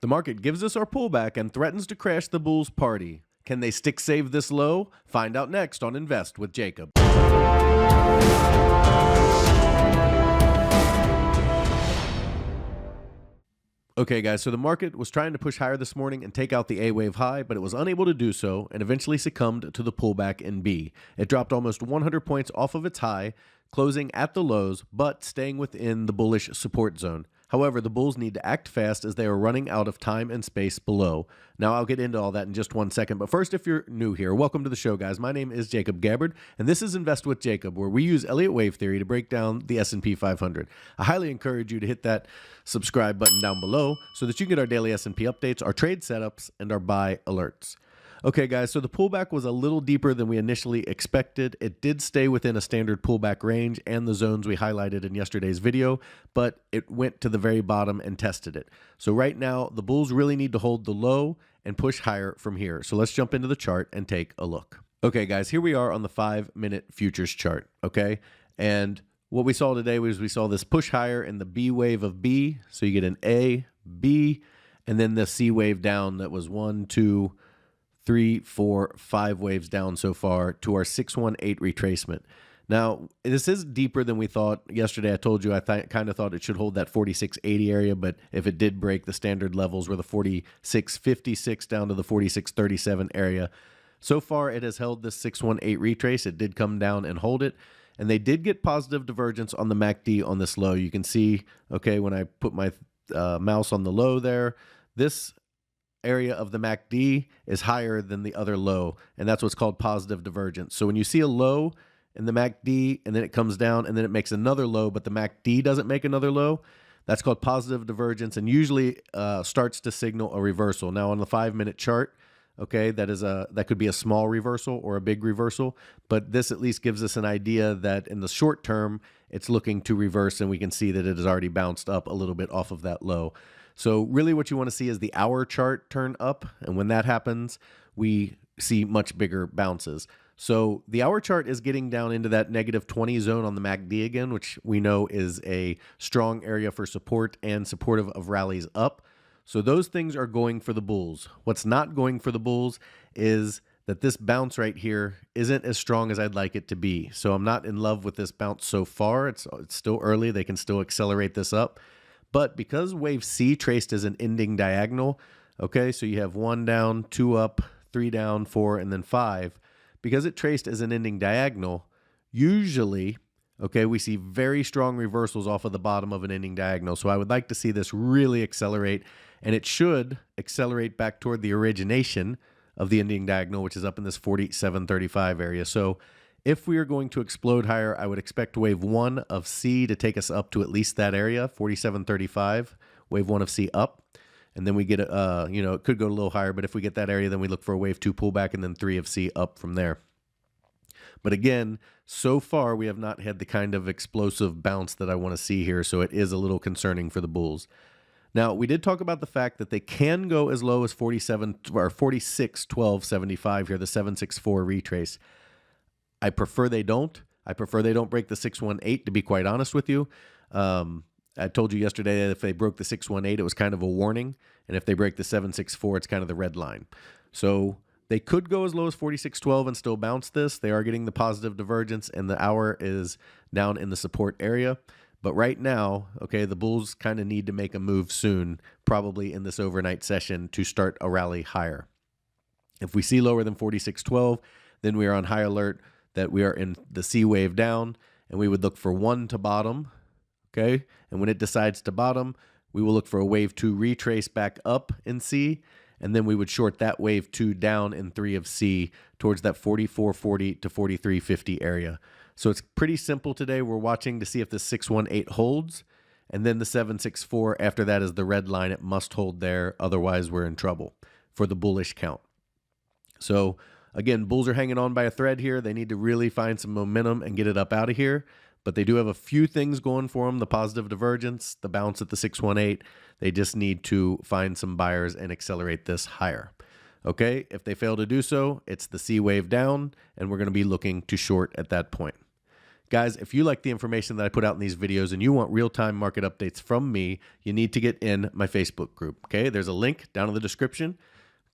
The market gives us our pullback and threatens to crash the bulls' party. Can they stick save this low? Find out next on Invest with Jacob. Okay, guys, so the market was trying to push higher this morning and take out the A-wave high, but it was unable to do so and eventually succumbed to the pullback in B. It dropped almost 100 points off of its high, closing at the lows, but staying within the bullish support zone. However, the bulls need to act fast as they are running out of time and space below. Now, I'll get into all that in just 1 second, but first, if you're new here, welcome to the show, guys. My name is Jacob Gabbard, and this is Invest with Jacob, where we use Elliott Wave Theory to break down the SP 500. I highly encourage you to hit that subscribe button down below so that you can get our daily S&P updates, our trade setups, and our buy alerts. Okay, guys, so the pullback was a little deeper than we initially expected. It did stay within a standard pullback range and the zones we highlighted in yesterday's video, but it went to the very bottom and tested it. So right now, the bulls really need to hold the low and push higher from here. So let's jump into the chart and take a look. Okay, guys, here we are on the 5-minute futures chart, okay? And what we saw today was we saw this push higher in the B wave of B. So you get an A, B, and then the C wave down that was 1, 2, 3, 4, 5 waves down so far to our 618 retracement. Now, this is deeper than we thought. Yesterday, I told you I kind of thought it should hold that 4680 area, but if it did break, the standard levels were the 4656 down to the 4637 area. So far, it has held this 618 retrace. It did come down and hold it, and they did get positive divergence on the MACD on this low. You can see, okay, when I put my mouse on the low there, this area of the MACD is higher than the other low, and that's what's called positive divergence. So when you see a low in the MACD and then it comes down and then it makes another low, but the MACD doesn't make another low, that's called positive divergence, and usually starts to signal a reversal. Now on the 5-minute chart, okay, that could be a small reversal or a big reversal, but this at least gives us an idea that in the short term it's looking to reverse, and we can see that it has already bounced up a little bit off of that low. So really what you want to see is the hour chart turn up, and when that happens, we see much bigger bounces. So the hour chart is getting down into that -20 zone on the MACD again, which we know is a strong area for support and supportive of rallies up. So those things are going for the bulls. What's not going for the bulls is that this bounce right here isn't as strong as I'd like it to be. So I'm not in love with this bounce so far. It's still early. They can still accelerate this up. But because wave C traced as an ending diagonal, okay, so you have 1 down, 2 up, 3 down, 4, and then 5. Because it traced as an ending diagonal, usually, okay, we see very strong reversals off of the bottom of an ending diagonal. So I would like to see this really accelerate, and it should accelerate back toward the origination of the ending diagonal, which is up in this 4735 area. So if we are going to explode higher, I would expect wave 1 of C to take us up to at least that area, 4735, wave 1 of C up. And then we get, it could go a little higher, but if we get that area, then we look for a wave 2 pullback and then 3 of C up from there. But again, so far, we have not had the kind of explosive bounce that I want to see here, so it is a little concerning for the bulls. Now, we did talk about the fact that they can go as low as 4612.75 here, the 764 retrace. I prefer they don't. I prefer they don't break the 618, to be quite honest with you. I told you yesterday that if they broke the 618, it was kind of a warning. And if they break the 764, it's kind of the red line. So they could go as low as 4612 and still bounce this. They are getting the positive divergence, and the hour is down in the support area. But right now, okay, the bulls kind of need to make a move soon, probably in this overnight session, to start a rally higher. If we see lower than 4612, then we are on high alert that we are in the C wave down, and we would look for 1 to bottom, okay? And when it decides to bottom, we will look for a wave 2 retrace back up in C, and then we would short that wave 2 down in 3 of C towards that 4440 to 4350 area. So it's pretty simple today. We're watching to see if the 618 holds, and then the 764 after that is the red line. It must hold there, otherwise we're in trouble for the bullish count. So again, bulls are hanging on by a thread here. They need to really find some momentum and get it up out of here. But they do have a few things going for them: the positive divergence, the bounce at the 618. They just need to find some buyers and accelerate this higher. Okay, if they fail to do so, it's the C wave down, and we're going to be looking to short at that point. Guys, if you like the information that I put out in these videos and you want real-time market updates from me, you need to get in my Facebook group, okay? There's a link down in the description,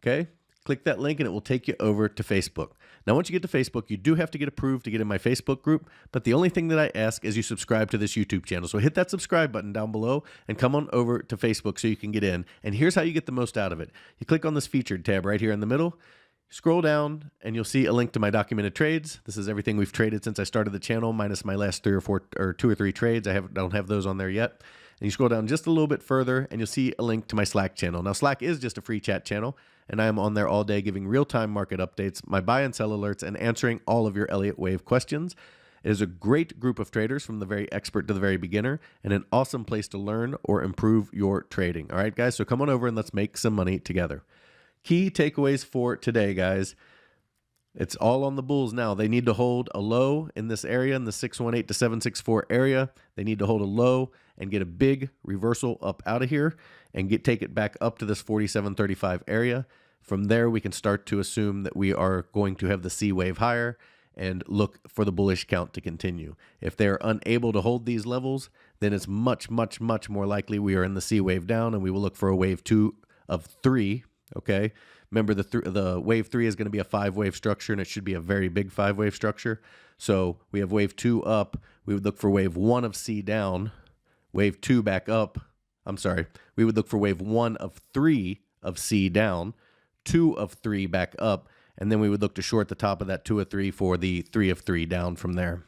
okay? Click that link and it will take you over to Facebook. Now, once you get to Facebook, you do have to get approved to get in my Facebook group, but the only thing that I ask is you subscribe to this YouTube channel. So hit that subscribe button down below and come on over to Facebook so you can get in. And here's how you get the most out of it. You click on this featured tab right here in the middle, scroll down, and you'll see a link to my documented trades. This is everything we've traded since I started the channel, minus my last 3 or 4 or 2 or 3 trades. Don't have those on there yet. And you scroll down just a little bit further, and you'll see a link to my Slack channel. Now, Slack is just a free chat channel, and I am on there all day giving real-time market updates, my buy and sell alerts, and answering all of your Elliott Wave questions. It is a great group of traders from the very expert to the very beginner, and an awesome place to learn or improve your trading. All right, guys, so come on over and let's make some money together. Key takeaways for today, guys. It's all on the bulls now. They need to hold a low in this area, in the 618 to 764 area. They need to hold a low and get a big reversal up out of here and take it back up to this 47.35 area. From there, we can start to assume that we are going to have the C wave higher and look for the bullish count to continue. If they're unable to hold these levels, then it's much, much, much more likely we are in the C wave down, and we will look for a wave 2 of 3. Okay, remember the wave 3 is going to be a 5-wave structure, and it should be a very big 5-wave structure. So we have wave 2 up. We would look for wave 1 of C down, wave 2 back up. I'm sorry. We would look for wave 1 of 3 of C down, 2 of 3 back up, and then we would look to short the top of that 2 of 3 for the 3 of 3 down from there.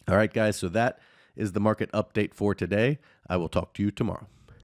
All right, guys, so that is the market update for today. I will talk to you tomorrow.